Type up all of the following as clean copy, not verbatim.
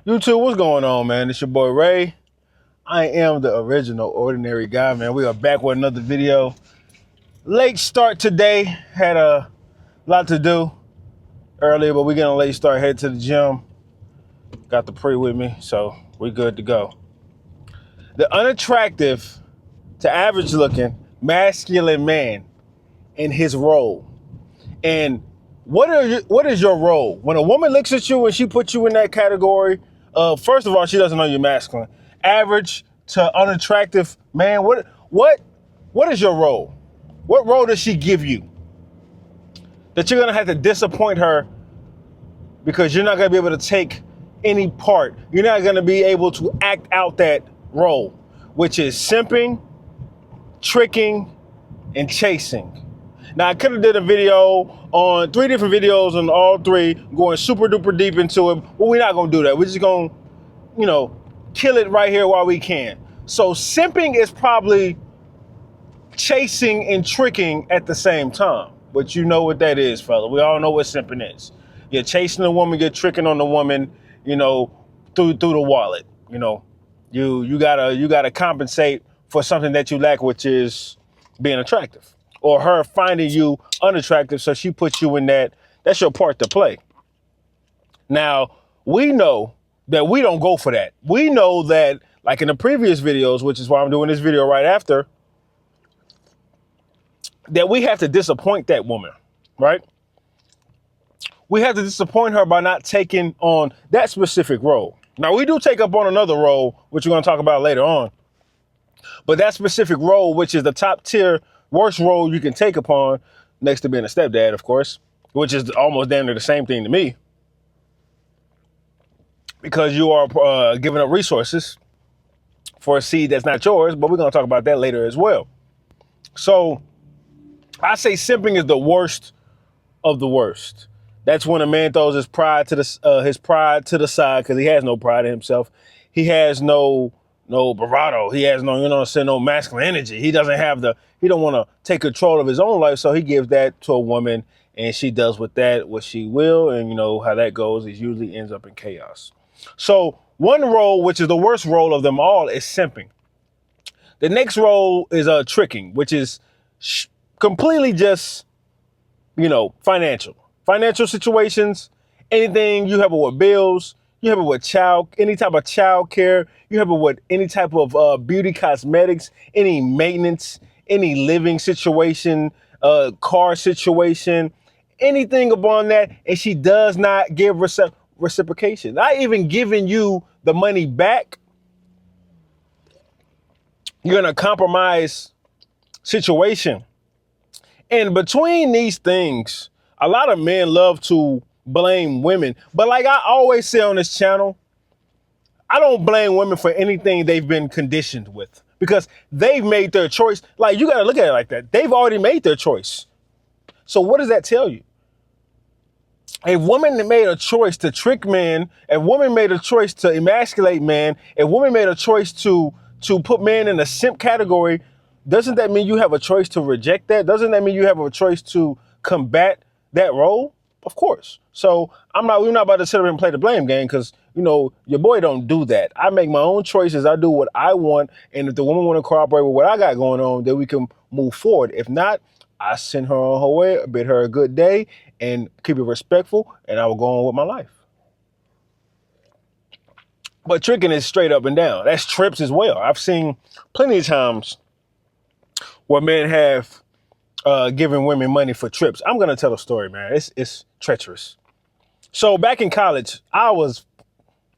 YouTube, what's going on, man? It's your boy Ray. I am the original ordinary guy, man. We are back with another video. Late start today. Had a lot to do earlier, but we getting a late start. Head to the gym. Got the pre with me, so we good to go. The unattractive to average looking masculine man in his role. And what is your role? When a woman looks at you and she puts you in that category, first of all, she doesn't know you're masculine. Average to unattractive man, what is your role? What role does she give you? That you're gonna have to disappoint her because you're not gonna be able to take any part. You're not gonna be able to act out that role, which is simping, tricking, and chasing. Now, I could have did a video on 3 different videos on all 3, going super duper deep into it, but we're not gonna do that. We're just gonna, kill it right here while we can. So simping is probably chasing and tricking at the same time. But you know what that is, fella. We all know what simping is. You're chasing a woman, you're tricking on the woman, through the wallet. You gotta compensate for something that you lack, which is being attractive. Or her finding you unattractive, so she puts you in that. That's your part to play. Now, we know that we don't go for that. We know that, like in the previous videos, which is why I'm doing this video right after, that we have to disappoint that woman, right? We have to disappoint her by not taking on that specific role. Now, we do take up on another role, which we're going to talk about later on. But that specific role, which is the top tier, worst role you can take upon, next to being a stepdad, of course, which is almost damn near the same thing to me, because you are giving up resources for a seed that's not yours, but we're going to talk about that later as well. So I say simping is the worst of the worst. That's when a man throws his pride to the side, because he has no pride in himself. He has no bravado. He has no masculine energy. He don't want to take control of his own life. So he gives that to a woman, and she does with that what she will. And you know how that goes. It usually ends up in chaos. So one role, which is the worst role of them all, is simping. The next role is tricking, which is completely just, financial situations. Anything you have it with bills, you have it with any type of child care, you have it with any type of beauty cosmetics, any maintenance, any living situation, car situation, anything upon that, and she does not give reciprocation. Not even giving you the money back. You're in a compromise situation. And between these things, a lot of men love to blame women. But like I always say on this channel, I don't blame women for anything they've been conditioned with, because they've made their choice. Like, you got to look at it like that. They've already made their choice. So what does that tell you? A woman made a choice to trick men. A woman made a choice to emasculate men. A woman made a choice to put men in a simp category. Doesn't that mean you have a choice to reject that? Doesn't that mean you have a choice to combat that role? Of course. So we're not about to sit up and play the blame game, because, your boy don't do that. I make my own choices. I do what I want. And if the woman want to cooperate with what I got going on, then we can move forward. If not, I send her on her way, bid her a good day, and keep it respectful, and I will go on with my life. But tricking is straight up and down. That's trips as well. I've seen plenty of times where men have giving women money for trips. I'm going to tell a story, man. It's treacherous. So back in college, I was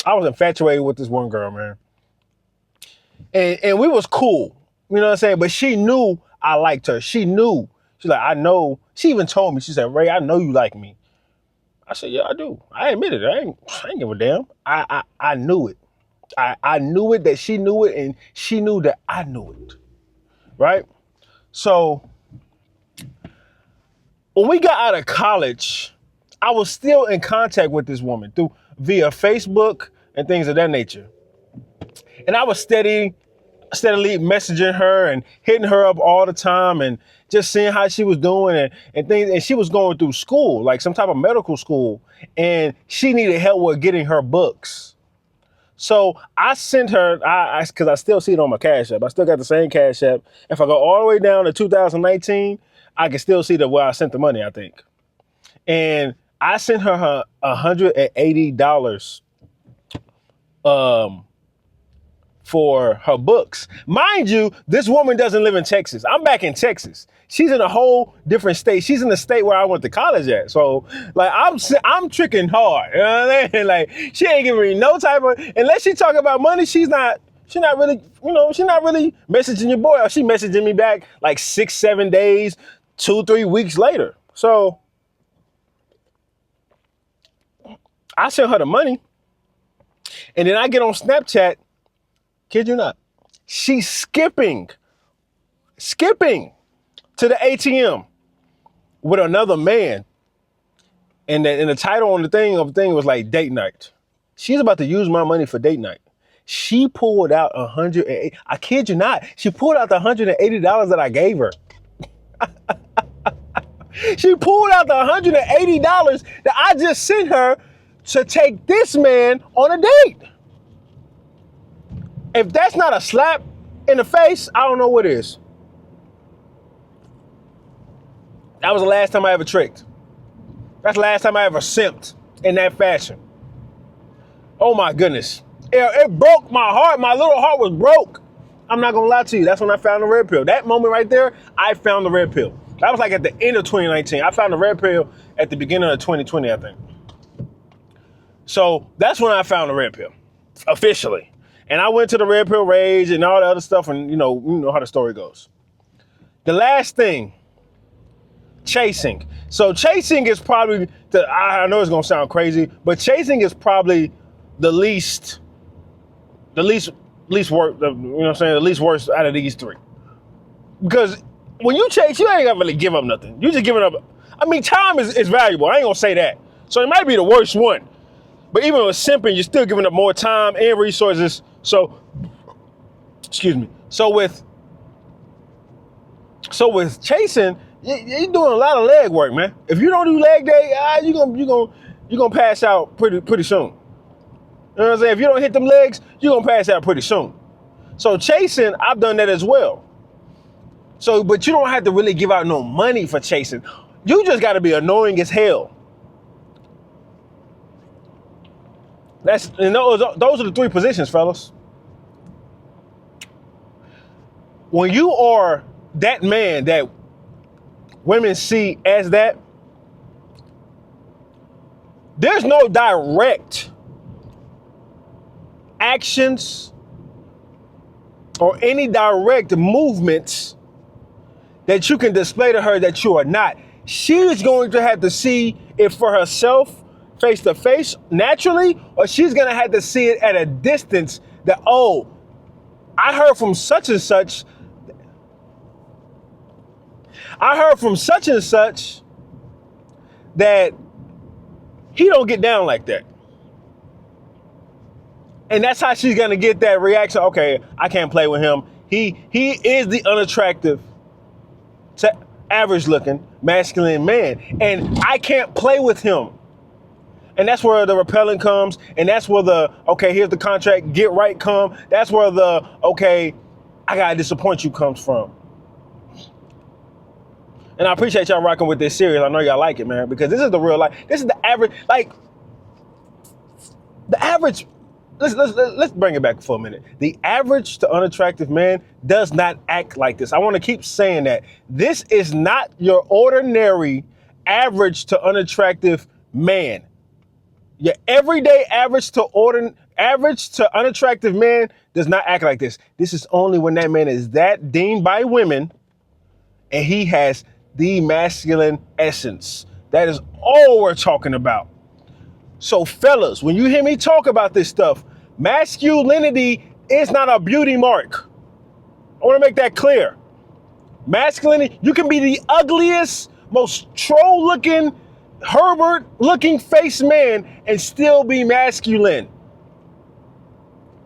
infatuated with this one girl, man. And we was cool. You know what I'm saying? But she knew I liked her. She knew. She's like, I know. She even told me, she said, Ray, I know you like me. I said, yeah, I do. I admit it. I ain't give a damn. I knew it. I knew it, that she knew it, and she knew that I knew it. Right? So when we got out of college, I was still in contact with this woman via Facebook and things of that nature. And I was steadily messaging her and hitting her up all the time, and just seeing how she was doing and things. And she was going through school, like some type of medical school, and she needed help with getting her books. So I sent her, because I still see it on my Cash App. I still got the same Cash App. If I go all the way down to 2019, I can still see where I sent the money, I think. And I sent her $180 for her books. Mind you, this woman doesn't live in Texas. I'm back in Texas. She's in a whole different state. She's in the state where I went to college at. So like I'm tricking hard. You know what I mean? Like she ain't giving me no type of, unless she talk about money, she's not really, she's not really messaging your boy. Or she messaging me back like 6-7 days, 2-3 weeks later. So I sent her the money. And then I get on Snapchat, kid you not, she's skipping to the ATM with another man. And the title on the thing was like date night. She's about to use my money for date night. She pulled out I kid you not, she pulled out the $180 that I gave her. She pulled out the $180 that I just sent her to take this man on a date. If that's not a slap in the face, I don't know what is. That was the last time I ever tricked. That's the last time I ever simped in that fashion. Oh my goodness. It broke my heart. My little heart was broke. I'm not gonna lie to you. That's when I found the red pill. That moment right there, I found the red pill. That was like at the end of 2019. I found the red pill at the beginning of 2020, I think. So that's when I found the red pill, officially. And I went to the red pill rage and all the other stuff, and you know how the story goes. The last thing, chasing. So chasing is probably, I know it's gonna sound crazy, but chasing is probably the least worst, the least worst out of these three. Because when you chase, you ain't gonna really give up nothing. You just giving up. I mean, time is valuable. I ain't gonna say that. So it might be the worst one. But even with simping, you're still giving up more time and resources. So, excuse me. So with chasing, you're doing a lot of leg work, man. If you don't do leg day, you're gonna pass out pretty soon. You know what I'm saying? If you don't hit them legs, you're gonna pass out pretty soon. So chasing, I've done that as well. So, but you don't have to really give out no money for chasing. You just got to be annoying as hell. Those are the three positions, fellas. When you are that man that women see as that, there's no direct actions or any direct movements that you can display to her that you are not. She's going to have to see it for herself, face to face, naturally, or she's going to have to see it at a distance that, oh, I heard from such and such. I heard from such and such that he don't get down like that. And that's how she's going to get that reaction. Okay, I can't play with him. He is the unattractive to average looking masculine man. And I can't play with him. And that's where the repellent comes. And that's where the, okay, here's the contract, get right come. That's where the, okay, I gotta disappoint you comes from. And I appreciate y'all rocking with this series. I know y'all like it, man, because this is the real life. This is the average, let's bring it back for a minute. The average to unattractive man does not act like this. I want to keep saying that. This is not your ordinary average to unattractive man. Your everyday average to unattractive man does not act like this. This is only when that man is that deemed by women and he has the masculine essence. That is all we're talking about. So fellas, when you hear me talk about this stuff, masculinity is not a beauty mark. I want to make that clear. Masculinity, you can be the ugliest, most troll-looking, Herbert-looking face man and still be masculine.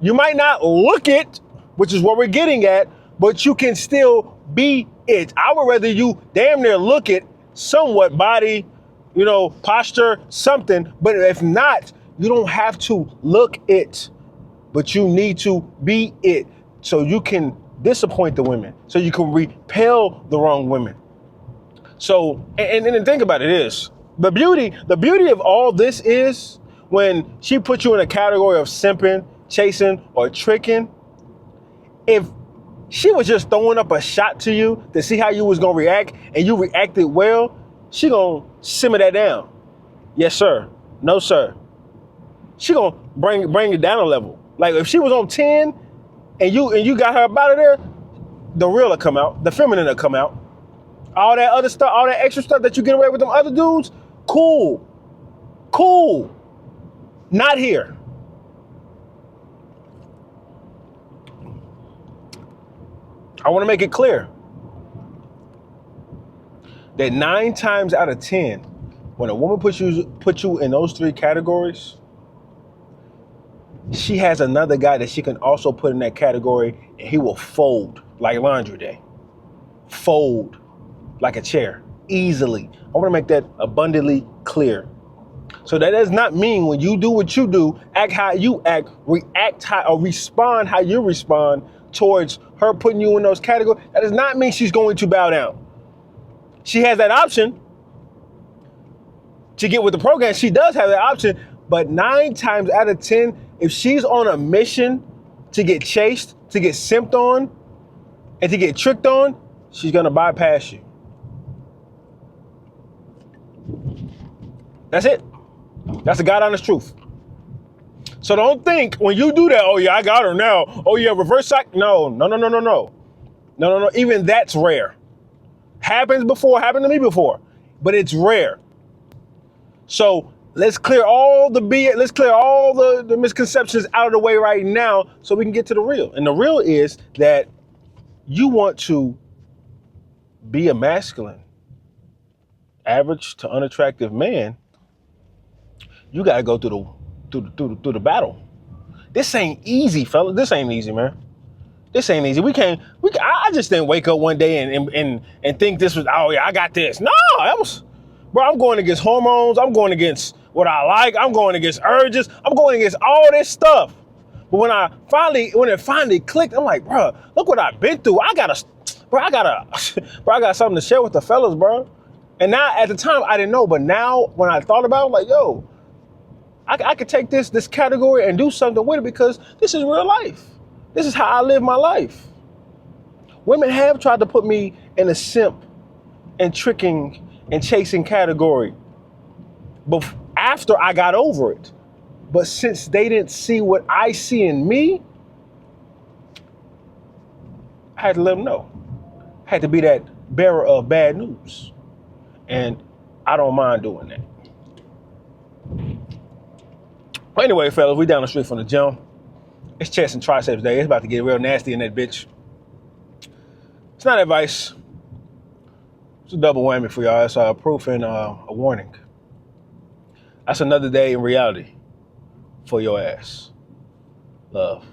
You might not look it, which is what we're getting at, but you can still be it. I would rather you damn near look it, somewhat body, posture, something. But if not, you don't have to look it. but you need to be it so you can disappoint the women, so you can repel the wrong women. So, and think about it is, the beauty of all this is when she puts you in a category of simping, chasing, or tricking, if she was just throwing up a shot to you to see how you was gonna react and you reacted well, she gonna simmer that down. Yes, sir. No, sir. She gonna bring it down a level. Like if she was on 10 and you got her up out of there, the real will come out, the feminine will come out. All that other stuff, all that extra stuff that you get away with them other dudes, cool. Not here. I want to make it clear that 9 times out of 10, when a woman puts you in those 3 categories, she has another guy that she can also put in that category, and he will fold like laundry day. Fold like a chair, easily. I want to make that abundantly clear. So that does not mean when you do what you do, act how you act, react how, or respond how you respond towards her putting you in those categories. That does not mean she's going to bow down. She has that option to get with the program. She does have that option, but 9 times out of 10, if she's on a mission to get chased, to get simped on, and to get tricked on, she's gonna bypass you. That's it. That's the God honest truth. So don't think when you do that, oh yeah, I got her now. Oh yeah, reverse psych. No. Even that's rare. Happened to me before, but it's rare. So let's clear all the misconceptions out of the way right now so we can get to the real. And the real is that you want to be a masculine, average to unattractive man. You gotta go through the battle. This ain't easy, fella. This ain't easy, man. This ain't easy. I just didn't wake up one day and think this was, oh yeah, I got this. No, that was, bro, I'm going against hormones. I'm going against what I like. I'm going against urges. I'm going against all this stuff. But when it finally clicked, I'm like, bro, look what I've been through. I got something to share with the fellas, bro. And now at the time I didn't know, but now when I thought about it, I'm like, yo, I could take this category and do something with it because this is real life. This is how I live my life. Women have tried to put me in a simp and tricking and chasing category, but after I got over it. But since they didn't see what I see in me, I had to let them know. I had to be that bearer of bad news. And I don't mind doing that. Well, anyway, fellas, we down the street from the gym. It's chest and triceps day. It's about to get real nasty in that bitch. It's not advice. It's a double whammy for y'all. It's a proof and a warning. That's another day in reality for your ass. Love.